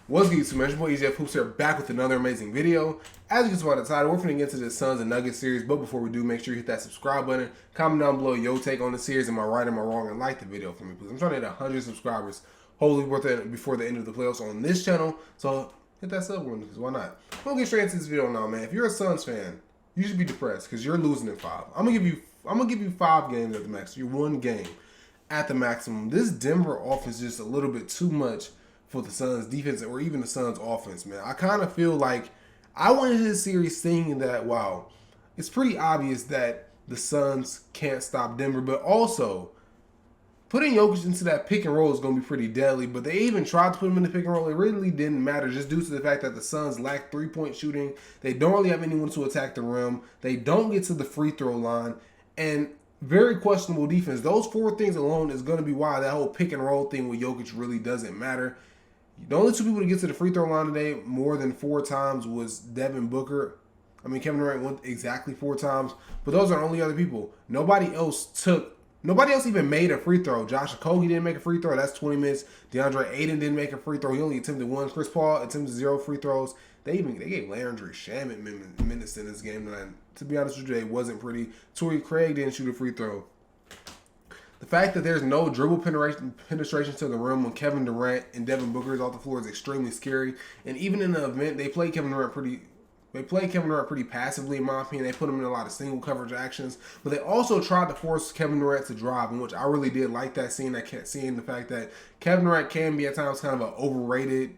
What's good, YouTube? Your boy EJ Hoops here, back with another amazing video. As you can see by the title, we're finna get into the Suns and Nuggets series, but before we do, make sure you hit that subscribe button, comment down below your take on the series, am I right, am I wrong, and like the video for me, please. I'm trying to hit 100 subscribers, hopefully before the end of the playoffs on this channel, so hit that sub button, because why not? We're gonna get straight into this video now, man. If you're a Suns fan, you should be depressed, because you're losing in 5. I'm gonna give you 5 games at the max. You're 1 game at the maximum. This Denver offense is just a little bit too much for the Suns defense or even the Suns offense, man. I kind of feel like I went into this series thinking that, wow, it's pretty obvious that the Suns can't stop Denver, but also putting Jokic into that pick and roll is going to be pretty deadly, but they even tried to put him in the pick and roll. It really didn't matter just due to the fact that the Suns lack three-point shooting. They don't really have anyone to attack the rim. They don't get to the free throw line, and very questionable defense. Those 4 things alone is going to be why that whole pick and roll thing with Jokic really doesn't matter. The only 2 people to get to the free throw line today more than 4 times was Devin Booker. Kevin Durant went exactly 4 times, but those are the only other people. Nobody else even made a free throw. Josh Okogie didn't make a free throw. That's 20 minutes. DeAndre Ayton didn't make a free throw. He only attempted 1. Chris Paul attempted 0 free throws. They gave Landry Shamet minutes in this game tonight. To be honest with you, it wasn't pretty. Torrey Craig didn't shoot a free throw. The fact that there's no dribble penetration to the rim when Kevin Durant and Devin Booker is off the floor is extremely scary. And even in the event, they played Kevin Durant pretty passively, in my opinion. They put him in a lot of single coverage actions, but they also tried to force Kevin Durant to drive, in which I really did like that scene. Seeing the fact that Kevin Durant can be at times kind of an overrated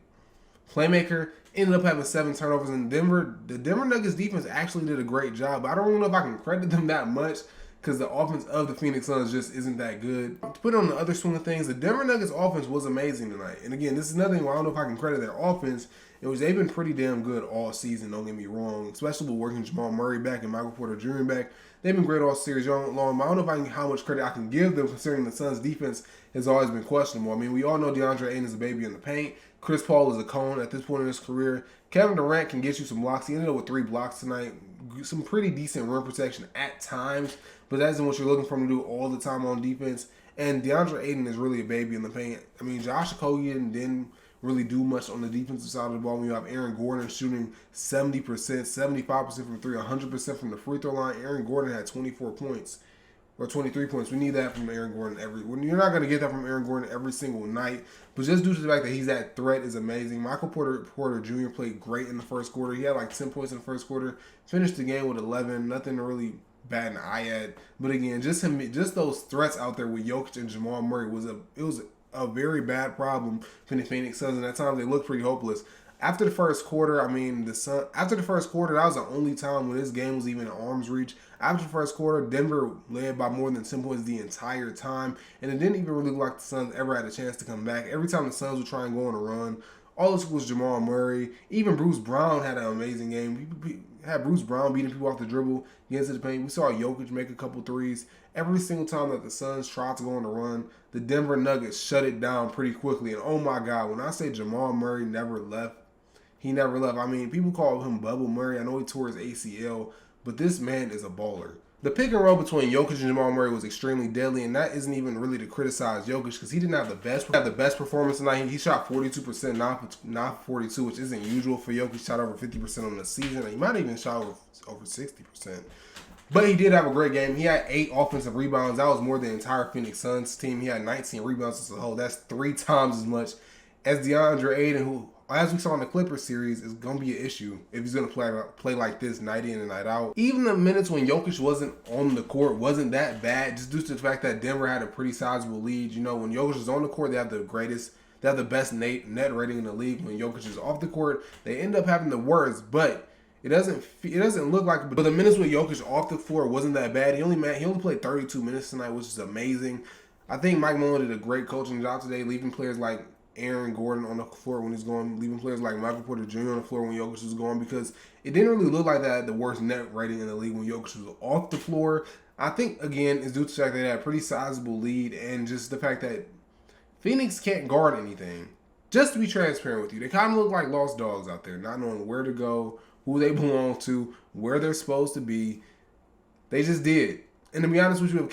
playmaker. Ended up having 7 turnovers in Denver. The Denver Nuggets defense actually did a great job. I don't really know if I can credit them that much, because the offense of the Phoenix Suns just isn't that good. To put it on the other swing of things, the Denver Nuggets offense was amazing tonight. And again, this is nothing where I don't know if I can credit their offense. They've been pretty damn good all season, don't get me wrong. Especially with working Jamal Murray back and Michael Porter Jr. back. They've been great all series long. I don't know how much credit I can give them, considering the Suns defense has always been questionable. We all know DeAndre Ayton is a baby in the paint. Chris Paul is a cone at this point in his career. Kevin Durant can get you some blocks. He ended up with 3 blocks tonight. Some pretty decent rim protection at times, but that isn't what you're looking for him to do all the time on defense. And DeAndre Ayton is really a baby in the paint. Josh Okogie didn't really do much on the defensive side of the ball. When you have Aaron Gordon shooting 70%, 75% from 3, 100% from the free throw line, Aaron Gordon had 24 points. Or 23 points. We need that from Aaron Gordon you're not going to get that from Aaron Gordon every single night, but just due to the fact that that threat is amazing. Michael Porter Jr. played great in the first quarter. He had like 10 points in the first quarter. Finished the game with 11. Nothing to really bat an eye at. But again, just those threats out there with Jokic and Jamal Murray was a very bad problem for the Phoenix Suns, and at times they looked pretty hopeless. After the first quarter, that was the only time when this game was even in arm's reach. After the first quarter, Denver led by more than 10 points the entire time, and it didn't even really look like the Suns ever had a chance to come back. Every time the Suns would try and go on a run, all this was Jamal Murray. Even Bruce Brown had an amazing game. We had Bruce Brown beating people off the dribble, getting to the paint. We saw Jokic make a couple threes. Every single time that the Suns tried to go on a run, the Denver Nuggets shut it down pretty quickly. And oh my God, when I say Jamal Murray never left, he never left. People call him Bubble Murray. I know he tore his ACL, but this man is a baller. The pick and roll between Jokic and Jamal Murray was extremely deadly, and that isn't even really to criticize Jokic, because he didn't have the best performance tonight. He shot 42%, not 42, which isn't usual for Jokic. Shot over 50% on the season. He might have even shot over 60%. But he did have a great game. He had 8 offensive rebounds. That was more than the entire Phoenix Suns team. He had 19 rebounds as a whole. That's 3 times as much as DeAndre Ayton, who, as we saw in the Clippers series, is going to be an issue if he's going to play like this night in and night out. Even the minutes when Jokic wasn't on the court wasn't that bad, just due to the fact that Denver had a pretty sizable lead. When Jokic is on the court, they have the best net rating in the league. When Jokic is off the court, they end up having the worst, but it doesn't look like. But the minutes with Jokic off the floor wasn't that bad. He only played 32 minutes tonight, which is amazing. I think Mike Malone did a great coaching job today, leaving players like Aaron Gordon on the floor when he's going, leaving players like Michael Porter Jr. on the floor when Jokic was going, because it didn't really look like that the worst net rating in the league when Jokic was off the floor. I think, again, it's due to the fact that they had a pretty sizable lead, and just the fact that Phoenix can't guard anything. Just to be transparent with you, they kind of look like lost dogs out there, not knowing where to go, who they belong to, where they're supposed to be. They just did. And to be honest with you, if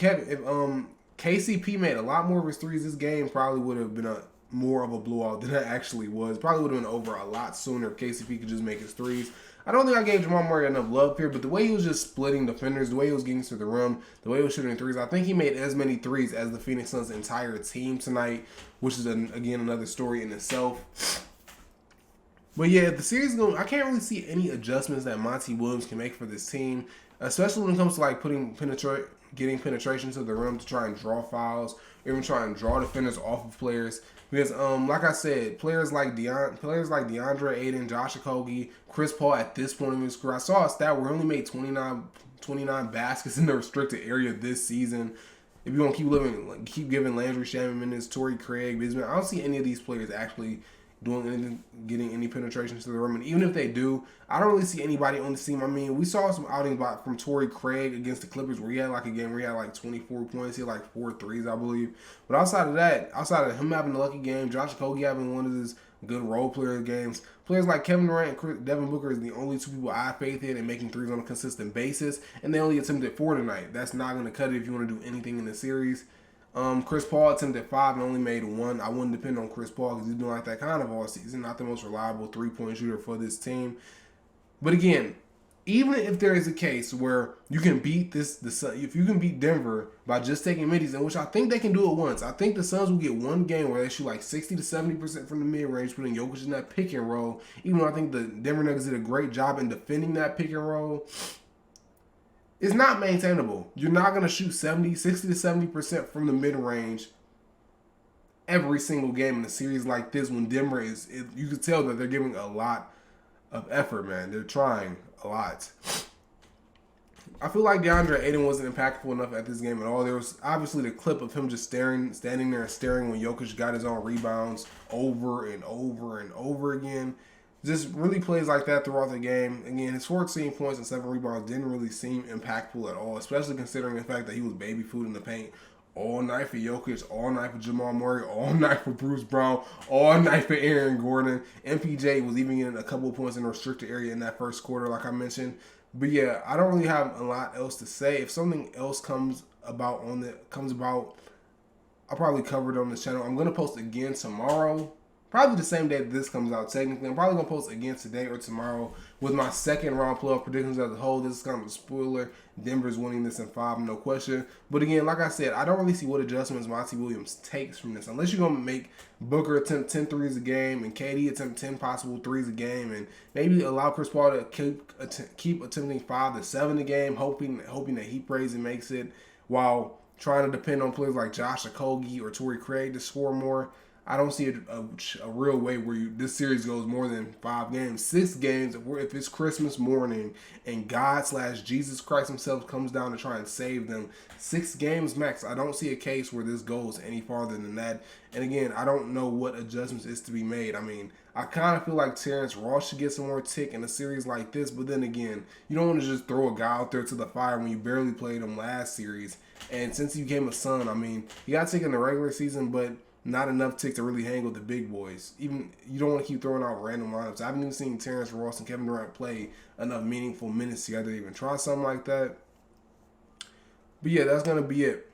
KCP made a lot more of his threes, this game probably would have been a more of a blowout than it actually was. Probably would have been over a lot sooner if KCP could just make his threes. I don't think I gave Jamal Murray enough love here, but the way he was just splitting defenders, the way he was getting to the rim, the way he was shooting threes, I think he made as many threes as the Phoenix Suns' entire team tonight, which is, again, another story in itself. But yeah, the series going, I can't really see any adjustments that Monty Williams can make for this team, especially when it comes to like getting penetration to the rim to try and draw fouls, or even try and draw defenders off of players. Because, like I said, players like DeAndre, Ayton, Josh Okogie, Chris Paul at this point in his career, I saw a stat where he only made 29 baskets in the restricted area this season. If you want to keep giving Landry Shamet minutes, Torrey Craig, Bismarck, I don't see any of these players actually doing anything, getting any penetration to the rim. And even if they do, I don't really see anybody on the team. I mean, we saw some outings from Torrey Craig against the Clippers where he had like a game where he had like 24 points. He had like 4 threes, I believe. But outside of him having a lucky game, Josh Okogie having one of his good role player games, players like Kevin Durant and Devin Booker is the only two people I have faith in and making threes on a consistent basis. And they only attempted 4 tonight. That's not going to cut it if you want to do anything in the series. Chris Paul attempted 5 and only made 1. I wouldn't depend on Chris Paul because he's doing like that kind of all season. Not the most reliable 3-point shooter for this team. But again, even if there is a case where you can beat if you can beat Denver by just taking middies, in which I think they can do it once. I think the Suns will get one game where they shoot like 60 to 70% from the mid-range, putting Jokic in that pick and roll. Even though I think the Denver Nuggets did a great job in defending that pick and roll. It's not maintainable. You're not going to shoot 60 to 70% from the mid-range every single game in a series like this when Denver you can tell that they're giving a lot of effort, man. They're trying a lot. I feel like DeAndre Ayton wasn't impactful enough at this game at all. There was obviously the clip of him just standing there and staring when Jokic got his own rebounds over and over and over again. Just really plays like that throughout the game. Again, his 14 points and 7 rebounds didn't really seem impactful at all, especially considering the fact that he was baby food in the paint all night for Jokic, all night for Jamal Murray, all night for Bruce Brown, all night for Aaron Gordon. MPJ was even getting a couple of points in the restricted area in that first quarter, like I mentioned. But yeah, I don't really have a lot else to say. If something else comes about, I'll probably cover it on this channel. I'm going to post again tomorrow. Probably the same day that this comes out, technically. I'm probably going to post again today or tomorrow with my second round playoff predictions as a whole. This is kind of a spoiler. Denver's winning this in 5, no question. But again, like I said, I don't really see what adjustments Monty Williams takes from this. Unless you're going to make Booker attempt 10 threes a game and KD attempt 10 possible threes a game and maybe allow Chris Paul to keep attempting 5 to 7 a game, hoping that he prays and makes it while trying to depend on players like Josh Okogie or Torrey Craig to score more. I don't see a real way where this series goes more than 5 games. 6 games, if it's Christmas morning and God/Jesus Christ himself comes down to try and save them. 6 games max. I don't see a case where this goes any farther than that. And again, I don't know what adjustments is to be made. I mean, I kind of feel like Terrence Ross should get some more tick in a series like this. But then again, you don't want to just throw a guy out there to the fire when you barely played him last series. And since he became a Sun, I mean, he got tick in the regular season, but not enough tick to really hang with the big boys. Even you don't want to keep throwing out random lineups. I haven't even seen Terrence Ross and Kevin Durant play enough meaningful minutes together to even try something like that. But yeah, that's going to be it.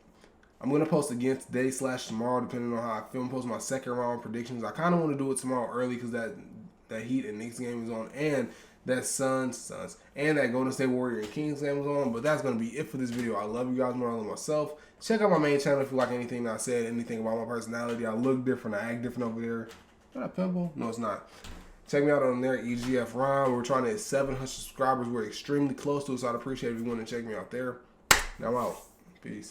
I'm going to post again today/tomorrow, depending on how I feel. I'm post my second round predictions. I kind of want to do it tomorrow early because that Heat and Knicks game is on, and that Suns, and that Golden State Warrior and Kings game is on. But that's going to be it for this video. I love you guys more than myself. Check out my main channel if you like anything that I said, anything about my personality. I look different, I act different over there. Is that a pimple? No, it's not. Check me out on there, EGF Rhyme. We're trying to hit 700 subscribers. We're extremely close to it, so I'd appreciate if you want to check me out there. Now I'm out. Peace.